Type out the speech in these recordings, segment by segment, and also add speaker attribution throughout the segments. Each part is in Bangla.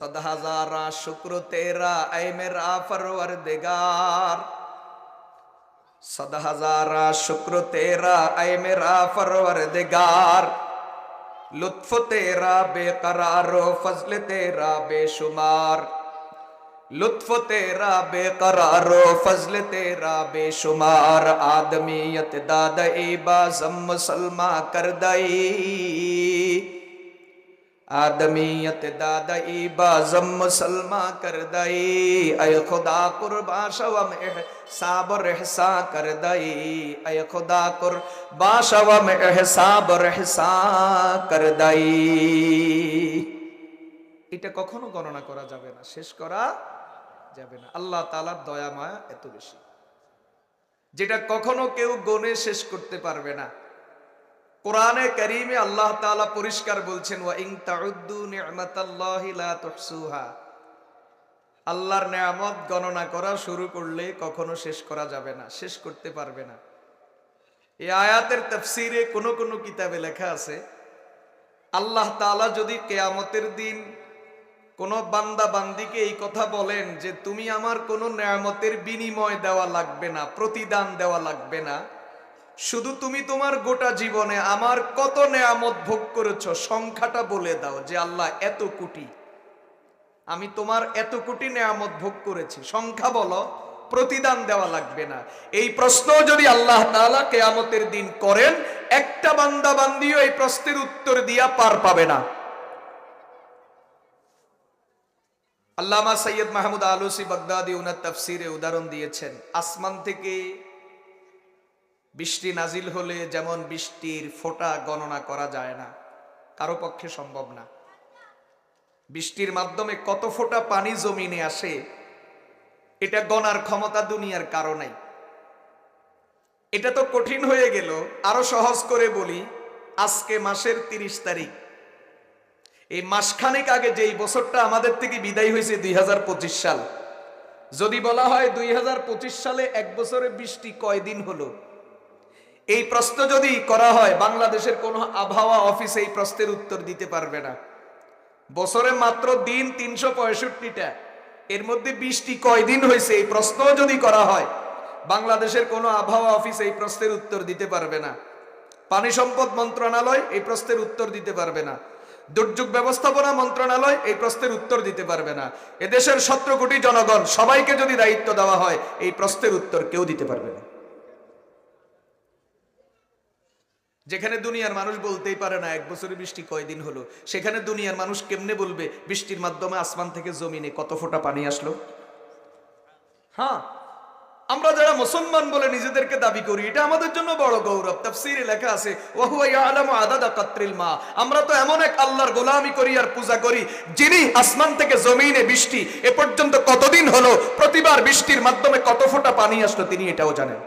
Speaker 1: सद हजारा शुक्र तेरा ऐ मेरा परवरदिगार, सद हजारा शुक्र तेरा ऐ मेरा परवरदिगार। लुत्फ तेरा बेकरारो फजल तेरा बेशुमार, लुत्फ तेरा बेकरारो फजल तेरा बेशुमार। आदमीयत दादई बाज़म मुसलमा कर दई, आदमीयत दादई बाज़म मुसलमा कर दई। ऐ खुदा कुर्बा शवम एहसाब रहसा कर दई, ऐ खुदा कुर्बा शवम एहसाब रहसा कर दई। এটা কখনো গণনা করা যাবে না, শেষ করা যাবে না। আল্লাহ তাআলার দয়া মায়া এত বেশি, যেটা কখনো কেউ গণে শেষ করতে পারবে না। কোরআনে কারীমে আল্লাহ তাআলা পরিষ্কার বলছেন, ওয়া ইন তাউদ্দু নি'মাতাল্লাহি লা তুহসুহা। আল্লাহর নেয়ামত গণনা করা শুরু করলে কখনো শেষ করা যাবে না, শেষ করতে পারবে না। এই আয়াতের তাফসীরে কোন কোন কিতাবে লেখা আছে, আল্লাহ তাআলা যদি কিয়ামতের দিন কোন বান্দা বান্দিকে এই কথা বলেন যে তুমি আমার কোন নেয়ামতের বিনিময় দেওয়া লাগবে না, প্রতিদান দেওয়া লাগবে না, শুধু তুমি তোমার গোটা জীবনে আমার কত নেয়ামত ভোগ করেছো সংখ্যাটা বলে দাও, যে আল্লাহ এত কোটি, আমি তোমার এত কোটি নেয়ামত ভোগ করেছি, সংখ্যা বলো, প্রতিদান দেওয়া লাগবে না। এই প্রশ্ন যদি আল্লাহ তাআলা কিয়ামতের দিন করেন, একটা বান্দা বান্দিও এই প্রশ্নের উত্তর দিয়া পার পাবে না। আল্লামা সৈয়দ মাহমুদ আলুসি বাগদাদি উনার তাফসীরে উদাহরণ দিয়েছেন, আসমান থেকে বৃষ্টি নাজিল হলে যেমন বৃষ্টির ফোঁটা গণনা করা যায় না, কারো পক্ষে সম্ভব না। বৃষ্টির মাধ্যমে কত ফোঁটা পানি জমিনে আসে এটা গণার ক্ষমতা দুনিয়ার কারো নাই। এটা তো কঠিন হয়ে গেল, আরো সহজ করে বলি, আজকে মাসের 30 তারিখ, এই মাসখানেক আগে যেই বছরটা আমাদের থেকে বিদায় হয়েছে 2025 সাল, যদি বলা হয় 2025 সালে এক বছরে বৃষ্টি কয়দিন হলো, এই প্রশ্ন যদি করা হয়, বাংলাদেশের কোন আবহাওয়া অফিস এই প্রশ্নের উত্তর দিতে পারবে না। বছরে মাত্র দিন 365টা, এর মধ্যে বৃষ্টি কয়দিন হয়েছে এই প্রশ্ন যদি করা হয়, বাংলাদেশের কোন আবহাওয়া অফিস এই প্রশ্নের উত্তর দিতে পারবে না। পানি সম্পদ মন্ত্রণালয় এই প্রশ্নের উত্তর দিতে পারবে না। দুর্যোগ ব্যবস্থাপনা মন্ত্রণালয় এই প্রশ্নের উত্তর দিতে পারবে না। এদেশের 17 কোটি জনগণ সবাইকে যদি দায়িত্ব দেওয়া হয়, এই প্রশ্নের উত্তর কেউ দিতে পারবে না। যেখানে দুনিয়ার মানুষ বলতেই পারে না এক বছরে বৃষ্টি কয়দিন হলো, সেখানে দুনিয়ার মানুষ কেমনে বলবে বৃষ্টির মাধ্যমে আসমান থেকে জমিনে কত ফোঁটা পানি আসলো? হ্যাঁ, আমরা যারা মুসলমান বলে নিজেদেরকে দাবি করি, এটা আমাদের জন্য বড় গৌরব। তাফসীরে লেখা আছে, ওয়া হুয়া ইয়ালামু আদাদা কাতরিল মা। আমরা তো এমন এক আল্লাহর গোলামি করি আর পূজা করি, যিনি আসমান থেকে জমিনে বৃষ্টি এ পর্যন্ত কতদিন হলো, প্রতিবার বৃষ্টির মাধ্যমে কত ফোঁটা পানি আসলো তিনি এটাও জানেন।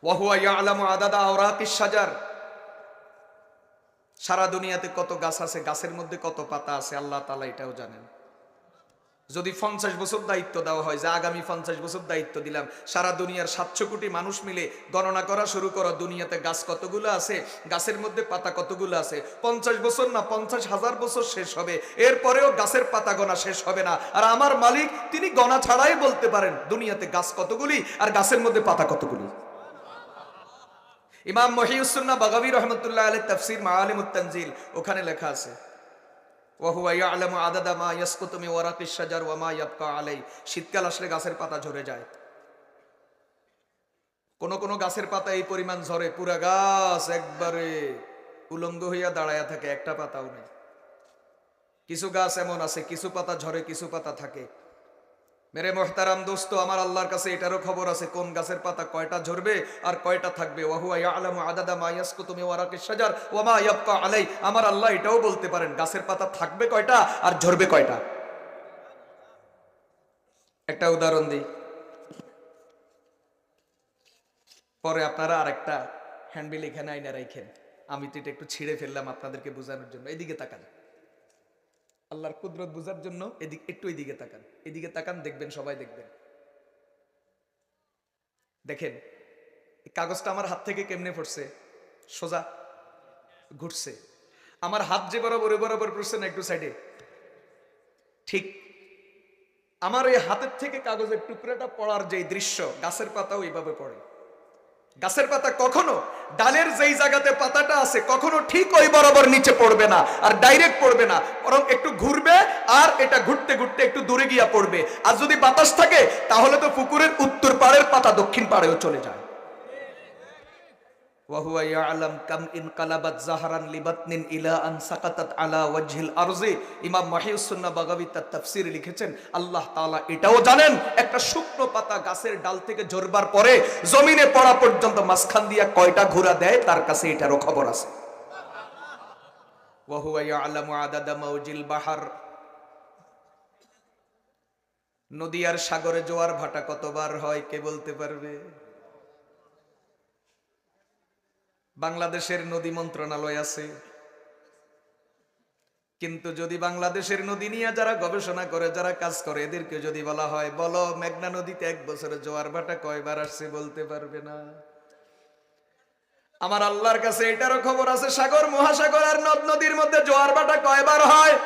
Speaker 1: ওয়া হুয়া ইয়ালামু আদাদা আওরাকিশ শাজার। সারা দুনিয়াতে কত গাছ আছে, গাছের মধ্যে কত পাতা আছে, আল্লাহ তাআলা এটাও জানেন। যদি 50 বছর দায়িত্ব দেওয়া হয়, যে আগামী 50 বছর দায়িত্ব দিলাম, সারা দুনিয়ার 700 কোটি মানুষ মিলে গণনা করা শুরু করো, দুনিয়াতে গাছ কতগুলো আছে, গাছের মধ্যে পাতা কতগুলো আছে, 50 বছর না 50,000 বছর শেষ হবে, এরপরেও গাছের পাতা গণা শেষ হবে না। আর আমার মালিক তিনি গণা ছাড়াই বলতে পারেন দুনিয়াতে গাছ কতগুলি আর গাছের মধ্যে পাতা কতগুলি। ইমাম মহিউসুন্নাহ বাগাবী রাহমাতুল্লাহ আলাইহি তাফসীর মাআলিমুত তানজিল, ওখানে লেখা আছে, ওয়া হুয়া ইয়ালামু আদাদা মা ইয়াসকুতু মিন ওয়ারাকিশ শাজার ওয়া মা ইয়াবকা আলাই। শীতকাল আসলে গাছের পাতা ঝরে যায়, কোন কোন গাছের পাতা এই পরিমাণ ঝরে পুরা গাছ একবারে উলঙ্গ হইয়া দাঁড়ায়া থাকে, একটা পাতাও নেই। কিছু গাছ এমন আছে, কিছু পাতা ঝরে কিছু পাতা থাকে। মেরে মোহতারাম দোস্ত, আমার আল্লাহর কাছে এটারও খবর আছে কোন গাছের পাতা কয়টা ঝরবে আর কয়টা থাকবে। ওয়া হুয়া ইয়ালামু আদাদা মা ইয়াসকুতু মিন ওয়ারাকিশ শাজার ওয়া মা ইয়াবকা আলাই। আমার আল্লাহ এটাও বলতে পারেন গাছের পাতা থাকবে কয়টা আর ঝরবে কয়টা। একটা উদাহরণ দিই, পরে আপনারা আরেকটা হ্যান্ডবিল এখানে আইনা রাখেন, আমি তো এটা একটু ছিঁড়ে ফেললাম আপনাদেরকে বোঝানোর জন্য। এদিকে তাকান, আল্লাহর কুদরত বোঝার জন্য এদিকে একটু এদিকে তাকান, এদিকে তাকান, দেখবেন সবাই দেখবেন। দেখেন এই কাগজটা আমার হাত থেকে কেমনে পড়ছে, সোজা ঘুরছে। আমার হাত যে বরাবর বরাবর পড়ছে না একটু সাইডে, ঠিক আমার এই হাতের থেকে কাগজের টুকরাটা পড়ার যে দৃশ্য, গাছের পাতাও এইভাবে পড়ে। গাছের পাতা কখনো ডালের যেই জায়গাতে পাতাটা আছে কখনো ঠিক ওই বরাবর নিচে পড়বে না, আর ডাইরেক্ট পড়বে না, বরং একটু ঘুরবে, আর এটা ঘুরতে ঘুরতে একটু দূরে গিয়া পড়বে। আর যদি বাতাস থাকে তাহলে তো পুকুরের উত্তর পাড়ের পাতা দক্ষিণ পাড়েও চলে যায়। ওয়াহুয়া ইয়ালাম কাম ইনকালাবাত জাহরান লিবাতনিন ইলা আন সাকাতাত আলা ওয়াজহিল আরজি। ইমাম মাহিউস সুন্নাহ বাগাবী তার তাফসীরে লিখেছেন, আল্লাহ তাআলা এটাও জানেন একটা শুকনো পাতা গাছের ডাল থেকে ঝরবার পরে জমিনে পড়া পর্যন্ত মাঝখান দিয়া কয়টা ঘোরা দেয়, তার কাছে এটারও খবর আছে। ওয়াহুয়া ইয়ালামু আদাদা মাউজিল বাহার। নদী আর সাগরে জোয়ার ভাটা কতবার হয় কে বলতে পারবে? বাংলাদেশের নদী মন্ত্রণালয় আছে, কিন্তু যদি বাংলাদেশের নদী নিয়ে যারা গবেষণা করে, যারা কাজ করে, এদেরকে যদি বলা হয় বলো মেঘনা নদীতে এক বছরে জোয়ার ভাটা কয়বার আসছে, বলতে পারবে না। আমার আল্লাহর কাছে এটারও খবর আছে, সাগর মহাসাগর আর নদ নদীর মধ্যে জোয়ার ভাটা কয়বার হয়,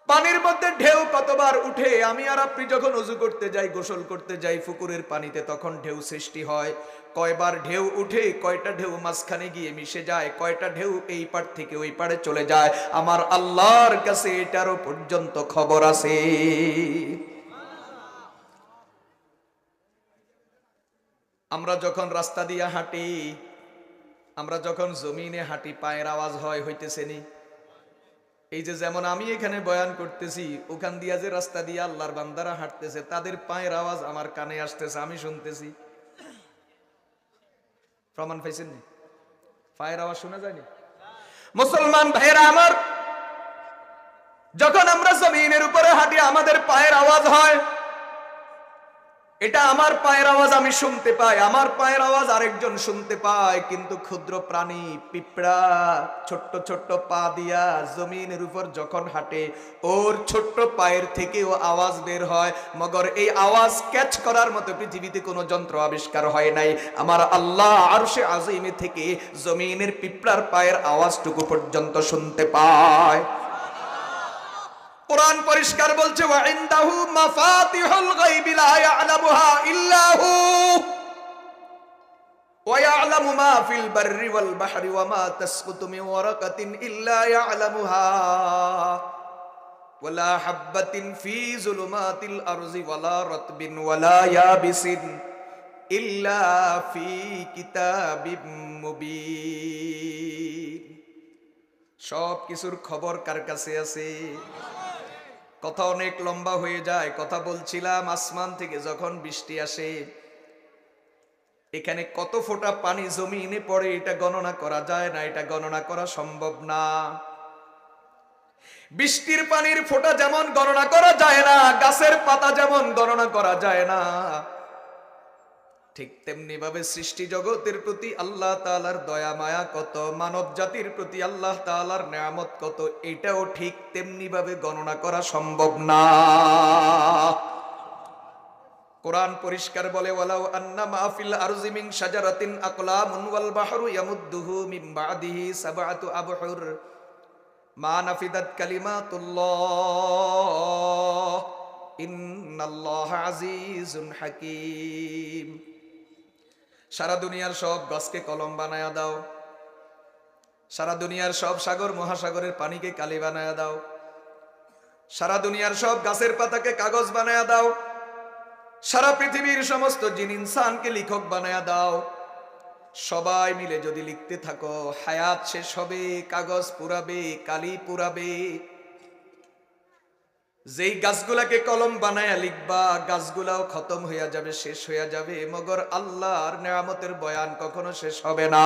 Speaker 1: পানির মধ্যে ঢেউ কতবার উঠে। আমি আর আপনি যখন ওযু করতে যাই, গোসল করতে যাই পুকুরের পানিতে, তখন ঢেউ সৃষ্টি হয়। কয়বার ঢেউ উঠে, কয়টা ঢেউ মাঝখানে গিয়ে মিশে যায়, কয়টা ঢেউ এই পাড় থেকে ওই পাড়ে চলে যায়, আমার আল্লাহর কাছে এটারও পর্যন্ত খবর আছে। আমরা যখন রাস্তা দিয়ে হাঁটি, আমরা যখন জমিনে হাঁটি, পায়ের আওয়াজ হয় হইতেছে নি? এই যে যেমন আমি এখানে বয়ান করতেছি, ওখান দিয়া যে রাস্তা দিয়ে আল্লাহর বান্দারা হাঁটতেছে, তাদের পায়ের আওয়াজ আমার কানে আসতেছে, আমি শুনতেছি। প্রমাণ পাইছেন নি? পায়ের আওয়াজ শোনা যায়নি? মুসলমান ভাইয়েরা আমার, যখন আমরা জমিনের উপরে হাঁটি আমাদের পায়ের আওয়াজ হয়, এটা আমার পায়ের আওয়াজ আমি শুনতে পাই, আমার পায়ের আওয়াজ আরেকজন শুনতে পায়। কিন্তু ক্ষুদ্র প্রাণী পিঁপড়া ছোট্ট ছোট্ট পা দিয়া জমিনের উপর যখন হাঁটে, ওর ছোট্ট পায়ের থেকেও আওয়াজ বের হয়, মগর এই আওয়াজ ক্যাচ করার মতো পৃথিবীতে কোনো যন্ত্র আবিষ্কার হয় নাই। আমার আল্লাহ আরশে আজিমে থেকে জমিনের পিঁপড়ার পায়ের আওয়াজটুকু পর্যন্ত শুনতে পায়। কুরআন পরিষ্কার বলছে, ওয়া ইনদাহু মাফাতিহুল গায়বি লা ইয়ালামুহা ইল্লা হু ওয়া ইয়ালামু মা ফিল বাররি ওয়াল বাহরি ওয়া মা তাসকুতু মিন ওয়ারাকাতিন ইল্লা ইয়ালামুহা ওয়ালা হাববাতিন ফি যুলুমাতিল আরজি ওয়ালা রাতবিন ওয়ালা ইয়াবিসিন ইল্লা ফি কিতাবিম মুবিন। সব কিছুর খবর কার কাছে আছে? কথা অনেক লম্বা হয়ে যায়। কথা বলছিলাম, আসমান থেকে যখন বৃষ্টি আসে, এখানে কত ফোঁটা পানি জমিনে পড়ে এটা গণনা করা যায় না, এটা গণনা করা সম্ভব না। বৃষ্টির পানির ফোঁটা যেমন গণনা করা যায় না, গাছের পাতা যেমন গণনা করা যায় না, ঠিক তেমনি ভাবে সৃষ্টি জগতের প্রতি আল্লাহ তাআলার দয়া মায়া কত, মানব জাতির প্রতি আল্লাহ তাআলার নিয়ামত কত, এটাও ঠিক তেমনি ভাবে গণনা করা সম্ভব না। কোরআন পরিষ্কার বলে, ওয়ালাউ আন্না মা ফিল আরজি মিন শাজারাতিন আকলামুন ওয়াল বাহরু ইয়ামুদ্দুহু মিন বাদিহি সাবআতু আবহুর মা নাফিদাত কালিমাতুল্লাহ ইন্নাল্লাহা আজিজুন হাকীম। সারা দুনিয়ার সব গাছকে কলম বানায়া দাও, সারা দুনিয়ার সব সাগর মহাসাগরের পানিকে কালি বানায়া দাও, সারা দুনিয়ার সব গাছের পাতাকে কাগজ বানায়া দাও, সারা পৃথিবীর সমস্ত জিন ইনসানকে লিখক বানায়া দাও। সবাই মিলে যদি লিখতে থাকো, হায়াত শেষ হবে, কাগজ পুরাবে, কালি পুরাবে। যেই গাছগুলাকে কলম বানায়া লিখবা, গাছগুলাও খতম হইয়া যাবে, শেষ হইয়া যাবে, মগর আল্লাহর নিয়ামতের বয়ান কখনো শেষ হবে না।